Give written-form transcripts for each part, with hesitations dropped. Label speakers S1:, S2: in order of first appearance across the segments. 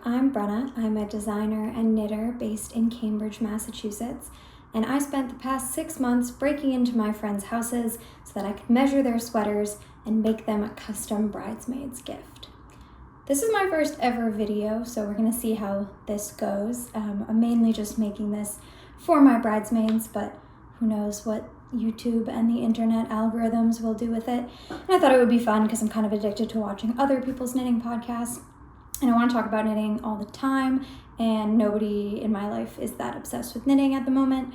S1: I'm Brenna. I'm a designer and knitter based in Cambridge, Massachusetts, and I spent the past 6 months breaking into my friends' houses so that I could measure their sweaters and make them a custom bridesmaid's gift. This is my first ever video, so we're going to see how this goes. I'm mainly just making this for my bridesmaids, but who knows what YouTube and the internet algorithms will do with it. And I thought it would be fun because I'm kind of addicted to watching other people's knitting podcasts. And I want to talk about knitting all the time, and nobody in my life is that obsessed with knitting at the moment.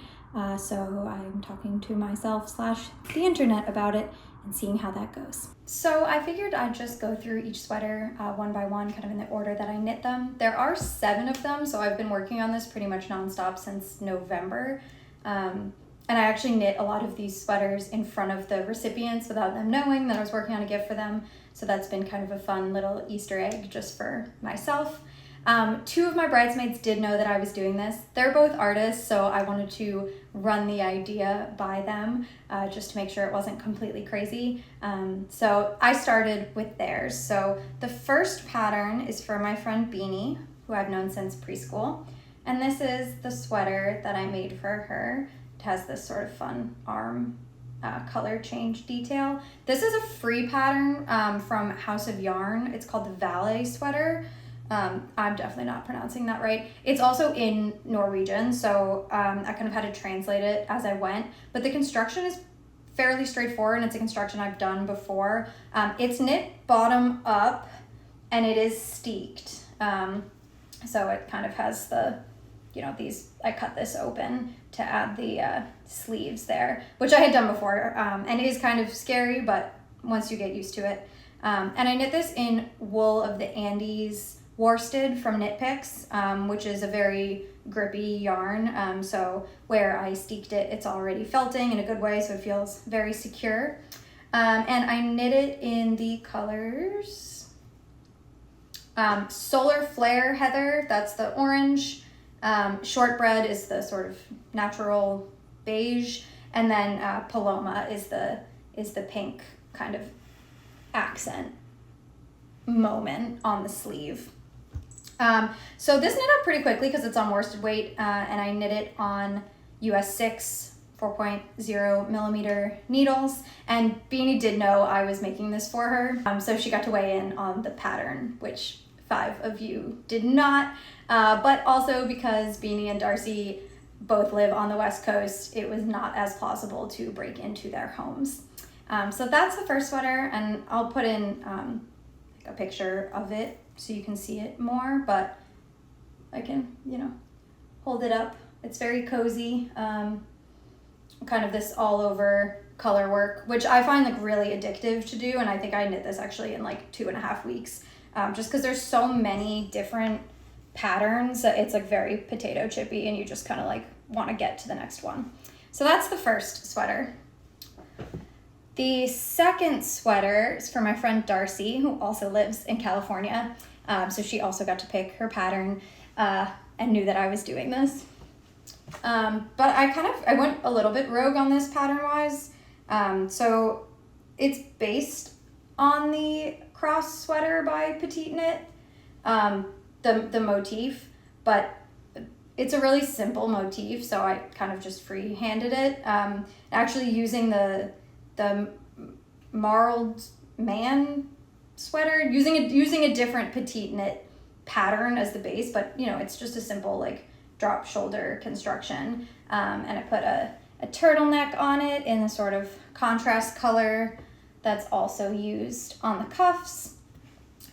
S1: So I'm talking to myself / the internet about it and seeing how that goes. So I figured I'd just go through each sweater one by one, kind of in the order that I knit them. There are 7 of them, so I've been working on this pretty much nonstop since November. And I actually knit a lot of these sweaters in front of the recipients without them knowing that I was working on a gift for them. So that's been kind of a fun little Easter egg just for myself. 2 of my bridesmaids did know that I was doing this. They're both artists, so I wanted to run the idea by them just to make sure it wasn't completely crazy. So I started with theirs. So the first pattern is for my friend Beanie, who I've known since preschool. And this is the sweater that I made for her. It has this sort of fun arm color change detail. This is a free pattern from House of Yarn. It's called the Valet sweater. I'm definitely not pronouncing that right. It's also in Norwegian, so I kind of had to translate it as I went. But the construction is fairly straightforward, and it's a construction I've done before. It's knit bottom up, and it is steeked. So it kind of has the, I cut this open to add the sleeves there, which I had done before, and it is kind of scary, but once you get used to it. And I knit this in wool of the Andes worsted from Knit Picks, which is a very grippy yarn. So where I steeked it, it's already felting in a good way, so it feels very secure. And I knit it in the colors Solar Flare Heather, that's the orange. Shortbread is the sort of natural beige, and then Paloma is the pink kind of accent moment on the sleeve. So this knit up pretty quickly because it's on worsted weight, and I knit it on US 6 4.0 millimeter needles, and Beanie did know I was making this for her, so she got to weigh in on the pattern, which 5 of you did not, but also because Beanie and Darcy both live on the West Coast, it was not as plausible to break into their homes. So that's the first sweater, and I'll put in a picture of it so you can see it more, but I can, hold it up. It's very cozy, kind of this all over color work, which I find really addictive to do, and I think I knit this actually in 2.5 weeks, just because there's so many different patterns that it's very potato chippy, and you just kind of want to get to the next one. So that's the first sweater. The second sweater is for my friend Darcy, who also lives in California. So she also got to pick her pattern and knew that I was doing this. But I went a little bit rogue on this pattern-wise. So it's based on the cross sweater by Petite Knit, the motif, but it's a really simple motif, so I kind of just free-handed it. Actually using the marled man sweater, using a different Petite Knit pattern as the base, but it's just a simple drop shoulder construction, and I put a turtleneck on it in a sort of contrast color that's also used on the cuffs,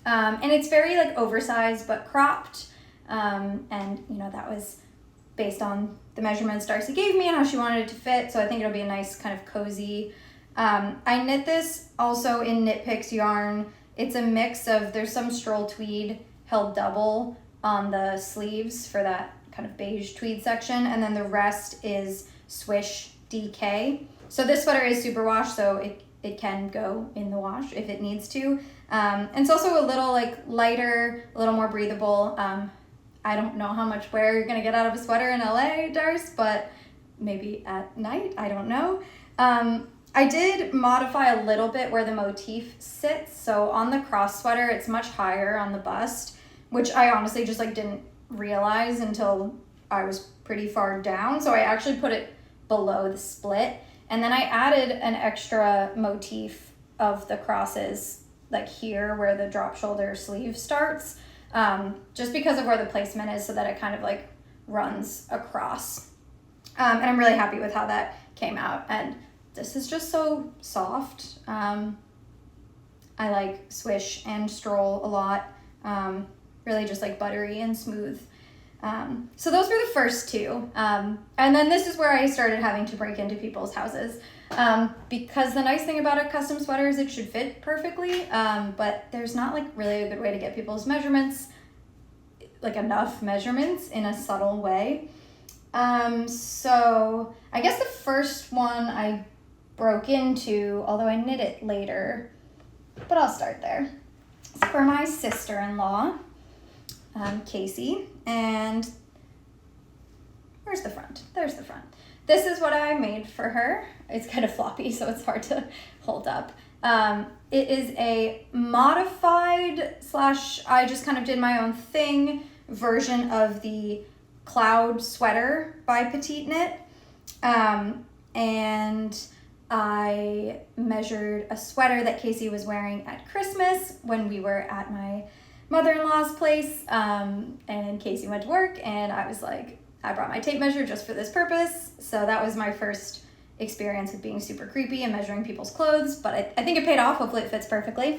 S1: and it's very oversized but cropped, and that was based on the measurements Darcy gave me and how she wanted it to fit, so I think it'll be a nice kind of cozy. I knit this also in Knit Picks yarn. It's a mix of, there's some stroll tweed held double on the sleeves for that kind of beige tweed section, and then the rest is Swish DK. So this sweater is superwash, so it can go in the wash if it needs to. And it's also a little lighter, a little more breathable. I don't know how much wear you're gonna get out of a sweater in LA, Darce, but maybe at night, I don't know. I did modify a little bit where the motif sits. So on the cross sweater, it's much higher on the bust,
S2: which I honestly just like didn't realize until I was pretty far down. So I actually put it below the split, and then I added an extra motif of the crosses like here where the drop shoulder sleeve starts, just because of where the placement is, so that it kind of like runs across. And I'm really happy with how that came out, and this is just so soft. I like swish and stroll a lot, really just like buttery and smooth. So those were the first two. And then this is where I started having to break into people's houses, because the nice thing about a custom sweater is it should fit perfectly, but there's not like really a good way to get people's measurements, like enough measurements in a subtle way. So I guess the first one I broke into, although I knit it later, but I'll start there. It's for my sister-in-law, Casey, and where's the front? There's the front. This is what I made for her. It's kind of floppy, so it's hard to hold up. It is a modified / I just kind of did my own thing version of the cloud sweater by Petite Knit. And I measured a sweater that Casey was wearing at Christmas when we were at my mother-in-law's place, and Casey went to work, and I was like, I brought my tape measure just for this purpose. So that was my first experience with being super creepy and measuring people's clothes, but I think it paid off. Hopefully it fits perfectly.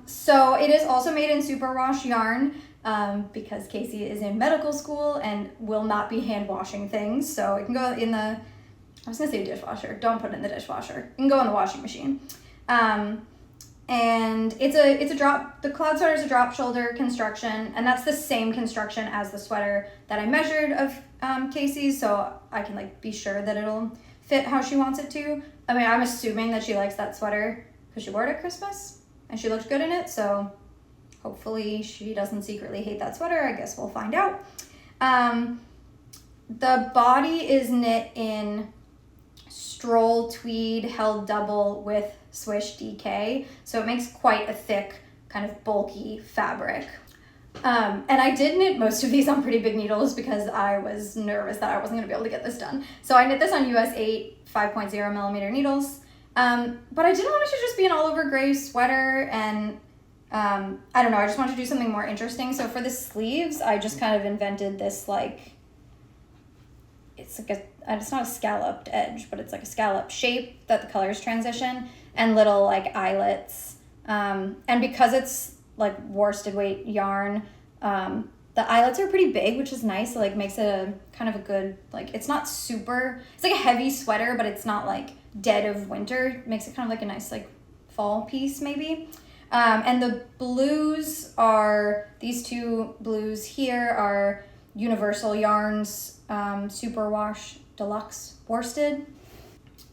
S2: So it is also made in superwash yarn, because Casey is in medical school and will not be hand washing things. So it can go in the, I was gonna say dishwasher. Don't put it in the dishwasher. It can go in the washing machine. And it's a drop, the cloud sweater is a drop shoulder construction, and that's the same construction as the sweater that I measured of Casey's, so I can like be sure that it'll fit how she wants it to. I mean, I'm assuming that she likes that sweater because she wore it at Christmas and she looked good in it, so hopefully she doesn't secretly hate that sweater. I guess we'll find out. The body is knit in stroll tweed held double with swish DK, so it makes quite a thick, kind of bulky fabric. And I did knit most of these on pretty big needles because I was nervous that I wasn't gonna be able to get this done. So I knit this on US 8 5.0 millimeter needles, but I didn't want it to just be an all over gray sweater, and I don't know, I just wanted to do something more interesting. So for the sleeves, I just kind of invented this, like, it's like it's not a scalloped edge, but it's like a scallop shape that the colors transition, and little like eyelets. And because it's like worsted weight yarn, the eyelets are pretty big, which is nice. So like makes it a kind of a good, like, it's not super, it's like a heavy sweater, but it's not like dead of winter. Makes it kind of like a nice like fall piece maybe. And the blues are, these two blues here are Universal Yarns Superwash Deluxe Worsted.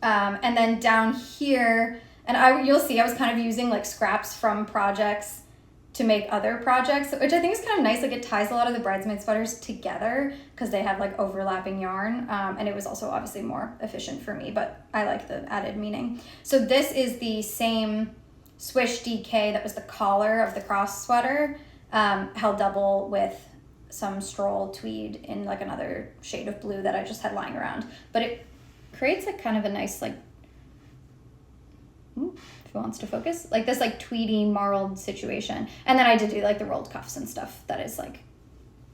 S2: And then down here, and you'll see I was kind of using like scraps from projects to make other projects, which I think is kind of nice. Like it ties a lot of the bridesmaid sweaters together because they have like overlapping yarn. And it was also obviously more efficient for me, but I like the added meaning. So this is the same swish DK that was the collar of the cross sweater, held double with some stroll tweed in like another shade of blue that I just had lying around. But it creates like kind of a nice like, if it wants to focus, like this like tweedy marled situation. And then I did do like the rolled cuffs and stuff that is like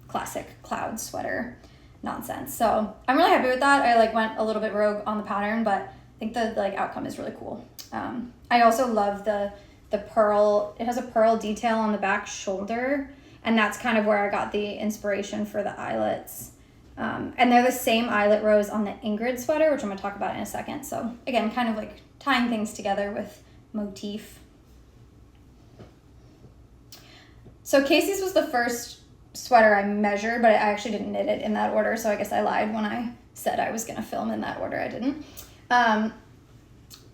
S2: classic cloud sweater nonsense. So I'm really happy with that. I like went a little bit rogue on the pattern, but I think the like outcome is really cool. I also love the pearl. It has a pearl detail on the back shoulder, and that's kind of where I got the inspiration for the eyelets. And they're the same eyelet rows on the Ingrid sweater, which I'm gonna talk about in a second. So again, kind of like tying things together with motif. So Casey's was the first sweater I measured, but I actually didn't knit it in that order, so I guess I lied when I said I was gonna film in that order. I didn't.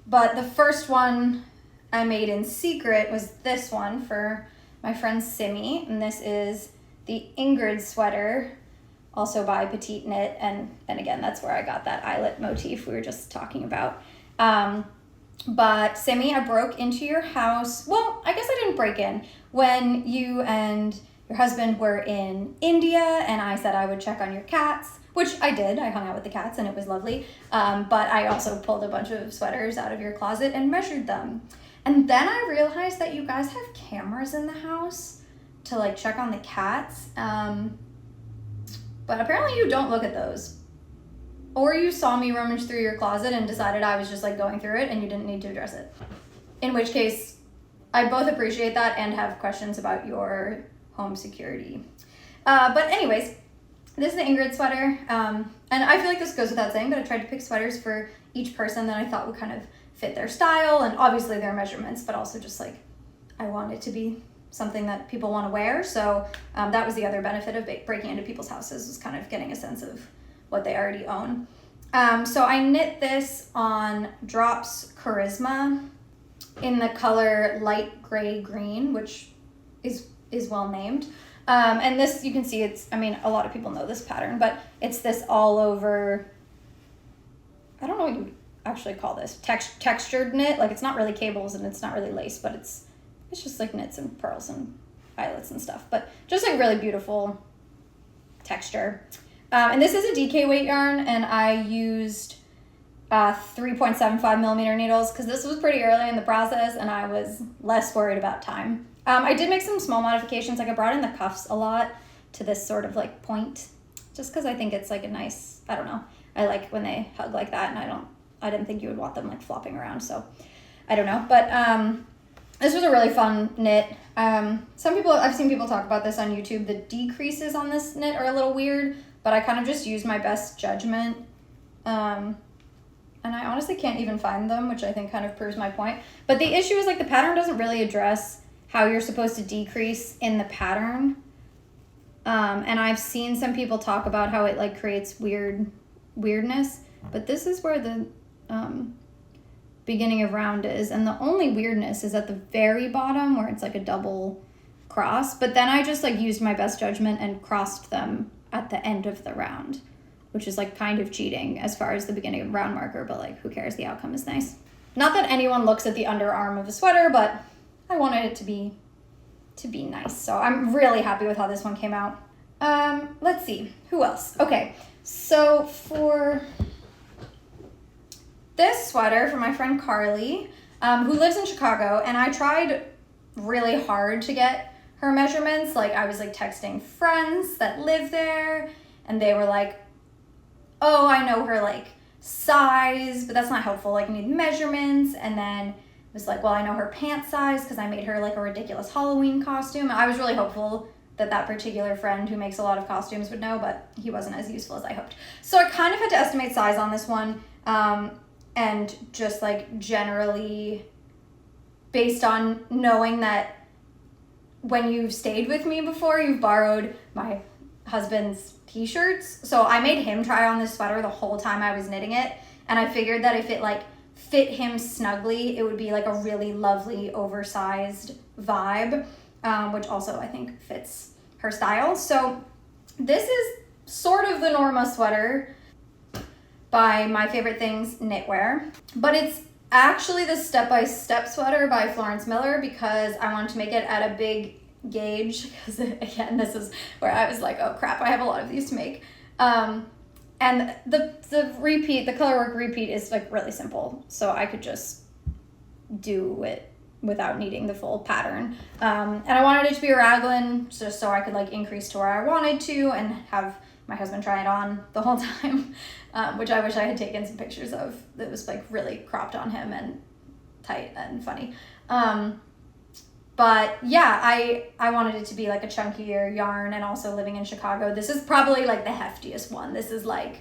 S2: But the first one I made in secret was this one for my friend Simi, and this is the Ingrid sweater, also by Petite Knit, and again, that's where I got that eyelet motif we were just talking about. But Simi, I broke into your house. Well, I guess I didn't break in. When you and your husband were in India, and I said I would check on your cats, which I did. I hung out with the cats, and it was lovely. But I also pulled a bunch of sweaters out of your closet and measured them. And then I realized that you guys have cameras in the house to like check on the cats. But apparently you don't look at those. Or you saw me rummage through your closet and decided I was just like going through it and you didn't need to address it. In which case, I both appreciate that and have questions about your home security. But anyways, this is the Ingrid sweater. And I feel like this goes without saying, but I tried to pick sweaters for each person that I thought would kind of fit their style and obviously their measurements, but also just like I want it to be something that people want to wear. So that was the other benefit of breaking into people's houses, was kind of getting a sense of what they already own. So I knit this on Drops Charisma in the color light gray green, which is well named. And this, you can see it's, I mean, a lot of people know this pattern, but it's this all over, I don't know what you would actually call this, textured knit. Like it's not really cables and it's not really lace, but it's just like knits and pearls and eyelets and stuff, but just like really beautiful texture. And this is a DK weight yarn, and I used 3.75 millimeter needles because this was pretty early in the process and I was less worried about time. I did make some small modifications, like I brought in the cuffs a lot to this sort of like point, just because I think it's like a nice, I don't know, I like when they hug like that, and I didn't think you would want them like flopping around, so I don't know. But this was a really fun knit. I've seen people talk about this on YouTube. The decreases on this knit are a little weird, but I kind of just used my best judgment. And I honestly can't even find them, which I think kind of proves my point. But the issue is like the pattern doesn't really address how you're supposed to decrease in the pattern. And I've seen some people talk about how it like creates weirdness, but this is where the beginning of round is, and the only weirdness is at the very bottom where it's like a double cross. But then I just like used my best judgment and crossed them at the end of the round, which is like kind of cheating as far as the beginning of round marker, but like who cares, the outcome is nice. Not that anyone looks at the underarm of a sweater, but I wanted it to be nice, so I'm really happy with how this one came out. Let's see, who else? Okay, so for this sweater from my friend Carly, who lives in Chicago, and I tried really hard to get her measurements. Like I was like texting friends that live there, and they were like, oh, I know her like size, but that's not helpful, like I need measurements. And then it was like, well, I know her pant size because I made her like a ridiculous Halloween costume. I was really hopeful that particular friend who makes a lot of costumes would know, but he wasn't as useful as I hoped. So I kind of had to estimate size on this one, and just like generally based on knowing that when you've stayed with me before, you've borrowed my husband's t-shirts. So I made him try on this sweater the whole time I was knitting it, and I figured that if it like fit him snugly, it would be like a really lovely oversized vibe, which also I think fits her style. So this is sort of the Norma sweater by My Favorite Things Knitwear, but it's actually the step-by-step sweater by Florence Miller because I wanted to make it at a big gauge, because again, this is where I was like, oh crap, I have a lot of these to make. And the color work repeat is like really simple, so I could just do it without needing the full pattern. And I wanted it to be a raglan just so I could like increase to where I wanted to and have my husband try it on the whole time, which I wish I had taken some pictures of. That was like really cropped on him and tight and funny. But yeah, I wanted it to be like a chunkier yarn, and also living in Chicago, this is probably like the heftiest one. This is like,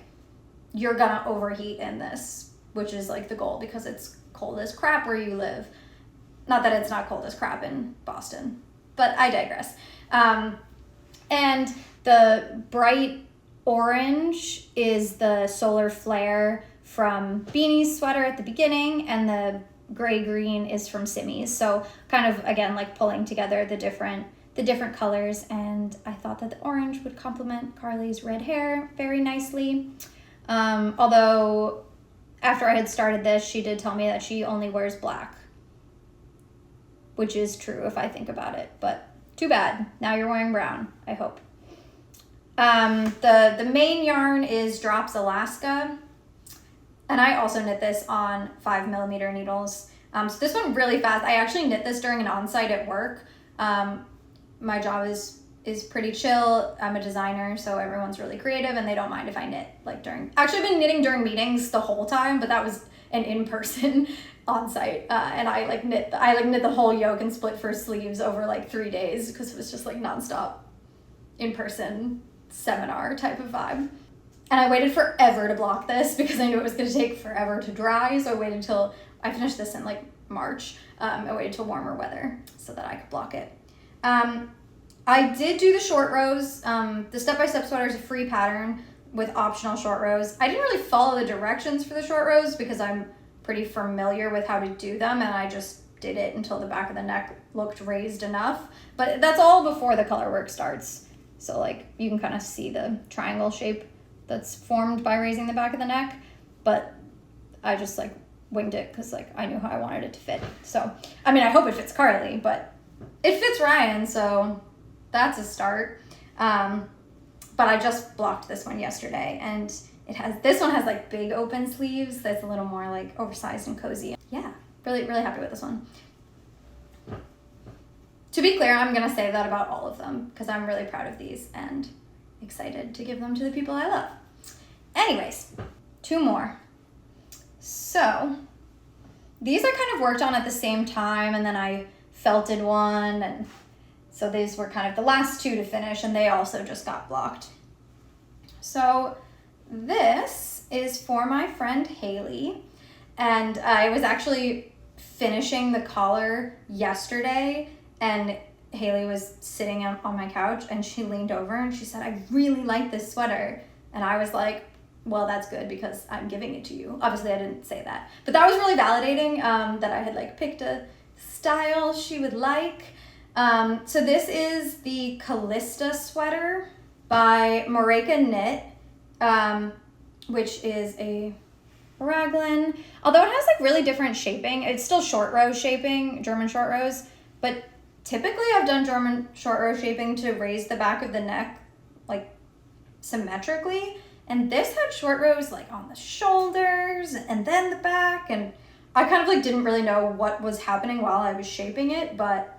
S2: you're gonna overheat in this, which is like the goal because it's cold as crap where you live. Not that it's not cold as crap in Boston, but I digress. And the bright orange is the Solar Flare from Beanie's sweater at the beginning, and the gray green is from Simi's. So kind of again like pulling together the different colors, and I thought that the orange would complement Carly's red hair very nicely. Although after I had started this, she did tell me that she only wears black, which is true if I think about it, but Too bad. Now you're wearing brown, I hope. The main yarn is Drops Alaska. And I also knit this on 5mm needles. So this one really fast. I actually knit this during an on-site at work. My job is pretty chill. I'm a designer, so everyone's really creative and they don't mind if I knit like during, actually I've been knitting during meetings the whole time, but that was an in-person on-site. And I knit the whole yoke and split for sleeves over like 3 days because it was just like nonstop in-person seminar type of vibe. And I waited forever to block this because I knew it was going to take forever to dry. So I waited till I finished this in like March. I waited till warmer weather so that I could block it. I did do the short rows. The step-by-step sweater is a free pattern with optional short rows. I didn't really follow the directions for the short rows because I'm pretty familiar with how to do them, and I just did it until the back of the neck looked raised enough. But that's all before the color work starts. So like you can kind of see the triangle shape that's formed by raising the back of the neck, but I just like winged it because like I knew how I wanted it to fit. So, I mean, I hope it fits Carly, but it fits Ryan, so that's a start. But I just blocked this one yesterday, and this one has like big open sleeves that's a little more like oversized and cozy. Yeah, really, really happy with this one. To be clear, I'm gonna say that about all of them because I'm really proud of these and excited to give them to the people I love. Anyways, 2 more. So these I kind of worked on at the same time, and then I felted one, and so these were kind of the last 2 to finish, and they also just got blocked. So this is for my friend Haley, and I was actually finishing the collar yesterday, and Haley was sitting on my couch, and she leaned over and she said, "I really like this sweater." And I was like, well, that's good because I'm giving it to you. Obviously, I didn't say that, but that was really validating that I had like picked a style she would like. So this is the Callista sweater by Mareka Knit, which is a raglan. Although it has like really different shaping. It's still short row shaping, German short rows, but typically I've done German short row shaping to raise the back of the neck like symmetrically. And this had short rows like on the shoulders and then the back, and I kind of like didn't really know what was happening while I was shaping it, but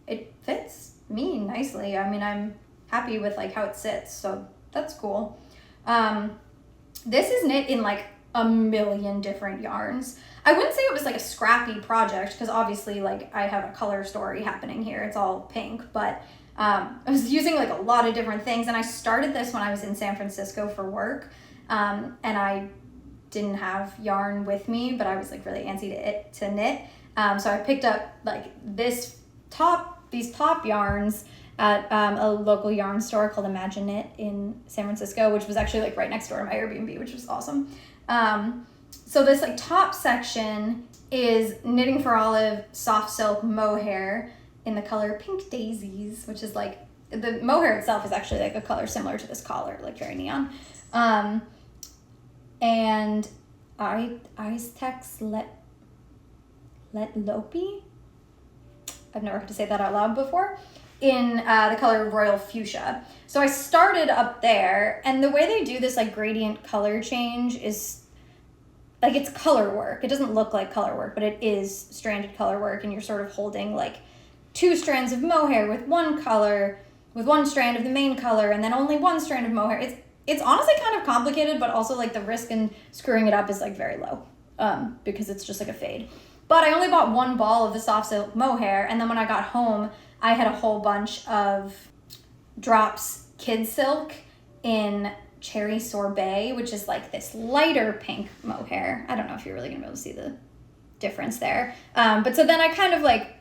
S2: it fits me nicely. I mean, I'm happy with like how it sits, so that's cool. This is knit in like a million different yarns. I wouldn't say it was like a scrappy project because obviously like I have a color story happening here. It's all pink, but I was using like a lot of different things, and I started this when I was in San Francisco for work, and I didn't have yarn with me, but I was like really antsy to knit. So I picked up like these top yarns at a local yarn store called Imagine Knit in San Francisco, which was actually like right next door to my Airbnb, which was awesome. So this like top section is Knitting for Olive soft silk mohair in the color Pink Daisies, which is like, the mohair itself is actually like a color similar to this collar, like very neon. And Ice-Tex Let Lopi, I've never had to say that out loud before, in the color Royal Fuchsia. So I started up there, and the way they do this like gradient color change is like, it's color work. It doesn't look like color work, but it is stranded color work, and you're sort of holding like 2 strands of mohair with one color, with 1 strand of the main color, and then only 1 strand of mohair. It's honestly kind of complicated, but also like the risk in screwing it up is like very low, because it's just like a fade. But I only bought 1 ball of the soft silk mohair, and then when I got home, I had a whole bunch of Drops Kid Silk in Cherry Sorbet, which is like this lighter pink mohair. I don't know if you're really gonna be able to see the difference there. But so then I kind of like,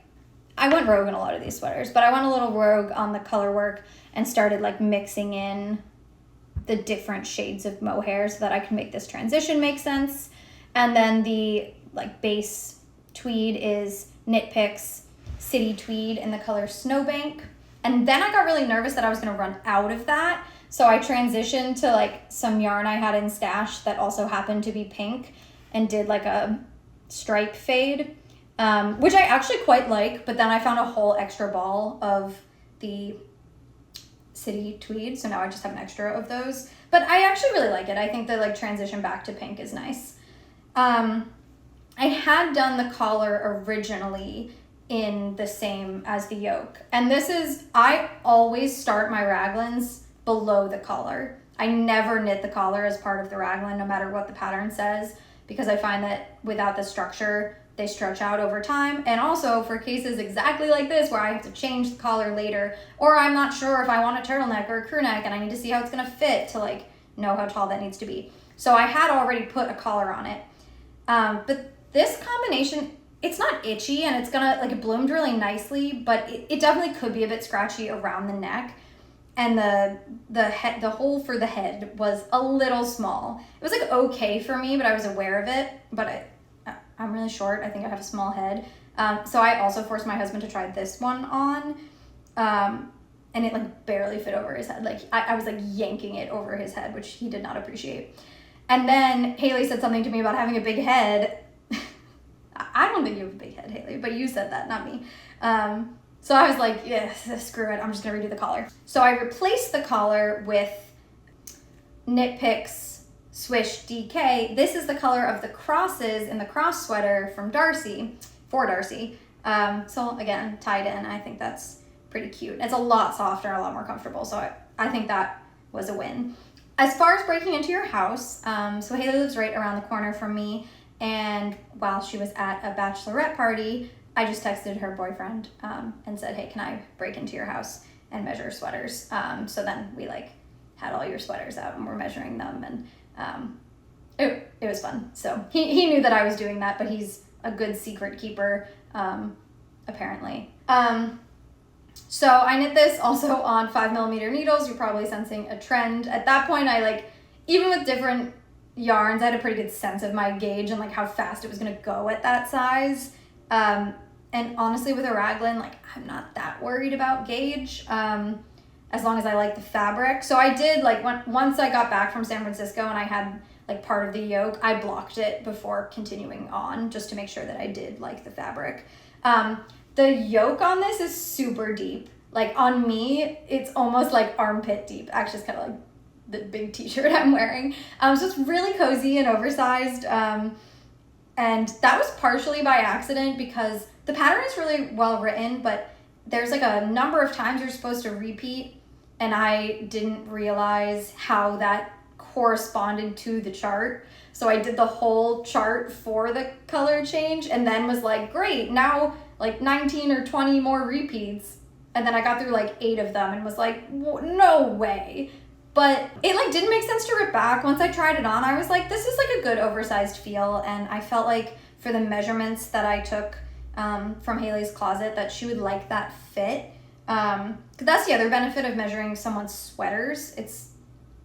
S2: I went rogue in a lot of these sweaters, but I went a little rogue on the color work and started like mixing in the different shades of mohair so that I can make this transition make sense. And then the like base tweed is Knit Picks City Tweed in the color Snowbank. And then I got really nervous that I was gonna run out of that. So I transitioned to like some yarn I had in stash that also happened to be pink and did like a stripe fade, which I actually quite like, but then I found a whole extra ball of the city tweed, so now I just have an extra of those. But I actually really like it. I think the like transition back to pink is nice. I had done the collar originally in the same as the yoke. And this is, I always start my raglans below the collar. I never knit the collar as part of the raglan, no matter what the pattern says, because I find that without the structure, they stretch out over time. And also for cases exactly like this, where I have to change the collar later, or I'm not sure if I want a turtleneck or a crew neck and I need to see how it's gonna fit to like know how tall that needs to be. So I had already put a collar on it. But this combination, it's not itchy and it's gonna, like, it bloomed really nicely, but it definitely could be a bit scratchy around the neck. And the hole for the head was a little small. It was like okay for me, but I was aware of it. But I'm really short. I think I have a small head. So I also forced my husband to try this one on. And it like barely fit over his head. Like I was like yanking it over his head, which he did not appreciate. And then Haley said something to me about having a big head. I don't think you have a big head, Haley, but you said that, not me. So I was like, yeah, screw it. I'm just gonna redo the collar. So I replaced the collar with Knit Picks Swish DK. This is the color of the crosses in the cross sweater from Darcy, for Darcy. So again, tied in. I think that's pretty cute. It's a lot softer, a lot more comfortable. So I think that was a win. As far as breaking into your house, so Haley lives right around the corner from me. And while she was at a bachelorette party, I just texted her boyfriend and said, hey, can I break into your house and measure sweaters? So then we like had all your sweaters out and we're measuring them, and it was fun. So he knew that I was doing that, but he's a good secret keeper, apparently. So I knit this also on 5mm needles. You're probably sensing a trend. At that point, I like, even with different yarns, I had a pretty good sense of my gauge and like how fast it was gonna go at that size. And honestly, with a raglan, like I'm not that worried about gauge, as long as I like the fabric. So I did like once I got back from San Francisco and I had like part of the yoke, I blocked it before continuing on just to make sure that I did like the fabric. The yoke on this is super deep. Like on me, it's almost like armpit deep. Actually, it's kind of like the big t-shirt I'm wearing. So it's really cozy and oversized. And that was partially by accident because the pattern is really well written, but there's like a number of times you're supposed to repeat, and I didn't realize how that corresponded to the chart. So I did the whole chart for the color change and then was like, great, now like 19 or 20 more repeats. And then I got through like 8 of them and was like, no way. But it like didn't make sense to rip back. Once I tried it on, I was like, this is like a good oversized feel. And I felt like for the measurements that I took from Haley's closet, that she would like that fit. That's the other benefit of measuring someone's sweaters. It's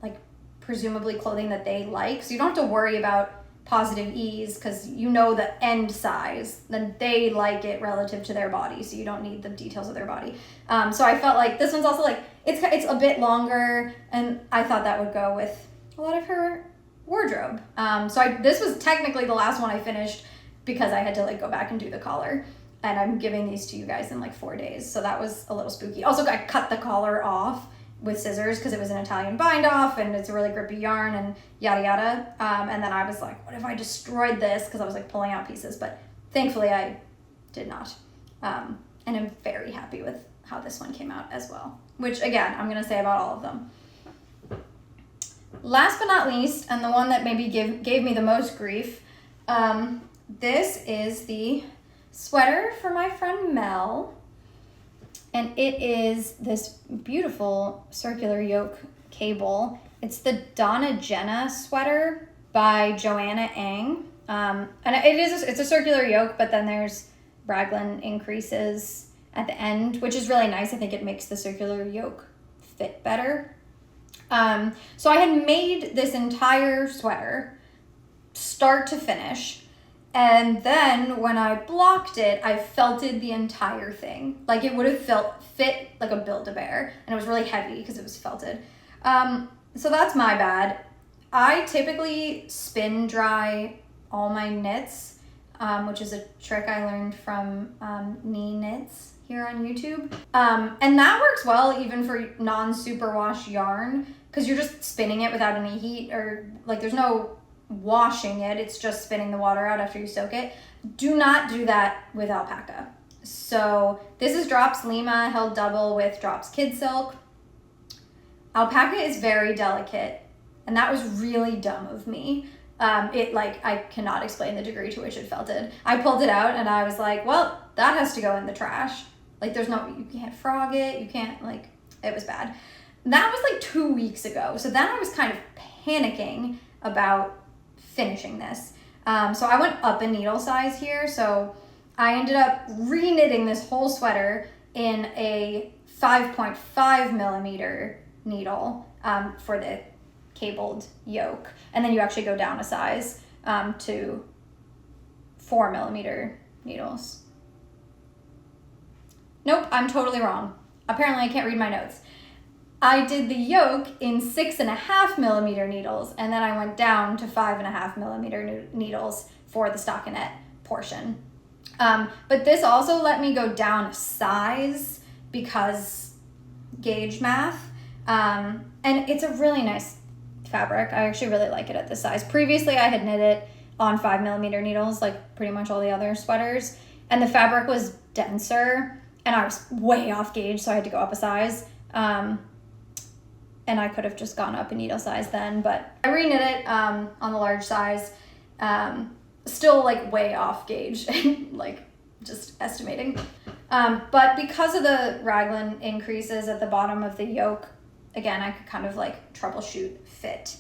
S2: like presumably clothing that they like. So you don't have to worry about positive ease because you know the end size, then they like it relative to their body. So you don't need the details of their body. So I felt like this one's also like, it's a bit longer, and I thought that would go with a lot of her wardrobe. So this was technically the last one I finished because I had to like go back and do the collar, and I'm giving these to you guys in like 4 days. So that was a little spooky. Also, I cut the collar off with scissors because it was an Italian bind off and it's a really grippy yarn and yada yada. And then I was like, what if I destroyed this? Because I was like pulling out pieces, but thankfully I did not. And I'm very happy with how this one came out as well, which again, I'm gonna say about all of them. Last but not least, and the one that maybe gave me the most grief, this is the sweater for my friend Mel. And it is this beautiful circular yoke cable. It's the Donna Jenna sweater by Joanna Ang. And it's a circular yoke, but then there's raglan increases at the end, which is really nice. I think it makes the circular yoke fit better. So I had made this entire sweater start to finish. And then when I blocked it, I felted the entire thing. Like it would have fit like a Build-A-Bear, and it was really heavy because it was felted. So that's my bad. I typically spin dry all my knits, which is a trick I learned from Knee Knits here on YouTube. And that works well even for non-superwash yarn, because you're just spinning it without any heat, or like there's no washing it, it's just spinning the water out after you soak it. Do not do that with alpaca. So this is Drops Lima held double with Drops Kid Silk. Alpaca is very delicate, and that was really dumb of me. I cannot explain the degree to which it felted. I pulled it out and I was like, well, that has to go in the trash. Like you can't frog it, you can't, like, it was bad. That was like 2 weeks ago. So then I was kind of panicking about finishing this. So I went up a needle size here. So I ended up re-knitting this whole sweater in a 5.5 millimeter needle for the cabled yoke, and then you actually go down a size to 4 millimeter needles. Nope, I'm totally wrong. Apparently I can't read my notes. I did the yoke in 6.5 millimeter needles, and then I went down to 5.5 millimeter needles for the stockinette portion. But this also let me go down a size because gauge math, and it's a really nice fabric. I actually really like it at this size. Previously, I had knit it on 5 millimeter needles, like pretty much all the other sweaters, and the fabric was denser, and I was way off gauge, so I had to go up a size. And I could have just gone up a needle size then, but I re-knit it on the large size, still like way off gauge, like just estimating. But because of the raglan increases at the bottom of the yoke, again, I could kind of like troubleshoot fit.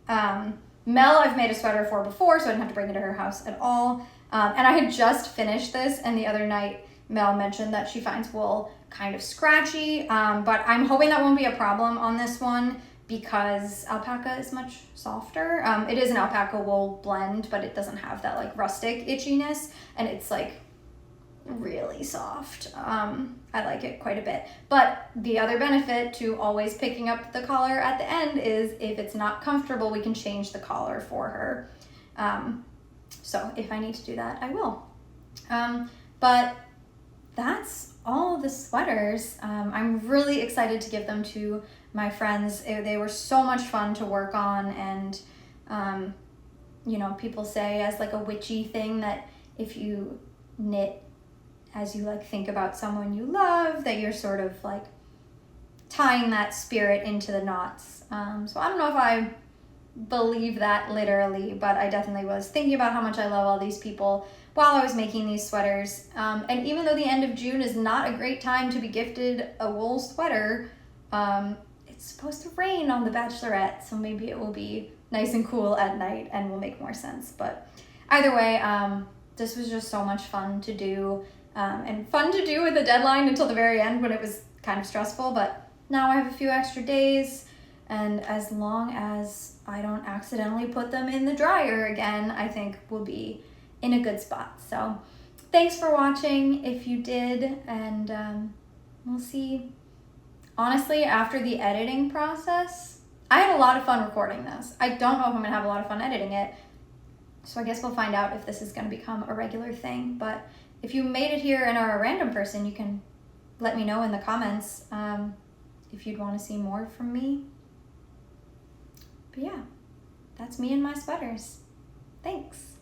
S2: Mel, I've made a sweater for before, so I didn't have to bring it to her house at all. And I had just finished this, and the other night Mel mentioned that she finds wool kind of scratchy, but I'm hoping that won't be a problem on this one because alpaca is much softer. It is an alpaca wool blend, but it doesn't have that like rustic itchiness, and it's like really soft. I like it quite a bit. But the other benefit to always picking up the collar at the end is if it's not comfortable, we can change the collar for her. So if I need to do that, I will. But that's all the sweaters. I'm really excited to give them to my friends. They were so much fun to work on, and people say as like a witchy thing that if you knit as you like think about someone you love, that you're sort of like tying that spirit into the knots. So I don't know if I believe that literally, but I definitely was thinking about how much I love all these people while I was making these sweaters. And even though the end of June is not a great time to be gifted a wool sweater, it's supposed to rain on the Bachelorette, so maybe it will be nice and cool at night and will make more sense. But either way, this was just so much fun to do, and fun to do with a deadline until the very end when it was kind of stressful. But now I have a few extra days, and as long as I don't accidentally put them in the dryer again, I think we'll be in a good spot. So thanks for watching if you did, and we'll see. Honestly, after the editing process, I had a lot of fun recording this. I don't know if I'm gonna have a lot of fun editing it, so I guess we'll find out if this is gonna become a regular thing. But if you made it here and are a random person, you can let me know in the comments if you'd want to see more from me. But yeah, that's me and my sweaters. Thanks.